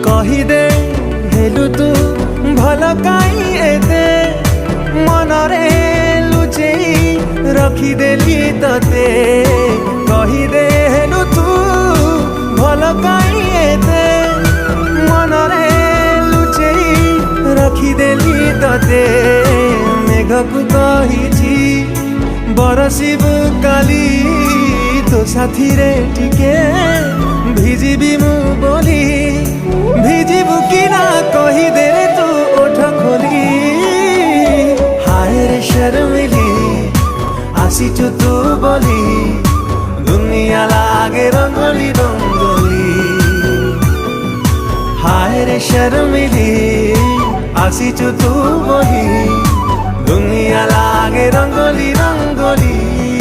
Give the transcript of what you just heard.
कहीदे हेलु तू भल काई एते मनरे लुचेई रखिदेली तते कहीदे हेलु तू भल काई एते मनरे लुचेई रखिदेली तते मेघकु कहिछि बरसिबु काली तो साथी रे टिके भिजिबी मु बोली भिजिबु कि ना कहीदे रे तू ओठ खोली हाय रे शर्मिली आसिचु तू बोली दुनिया लागे रंगोली रंगोली हाय रे शर्मिली आसिचु तू बोली दुनिया लागे रंगोली रंगोली।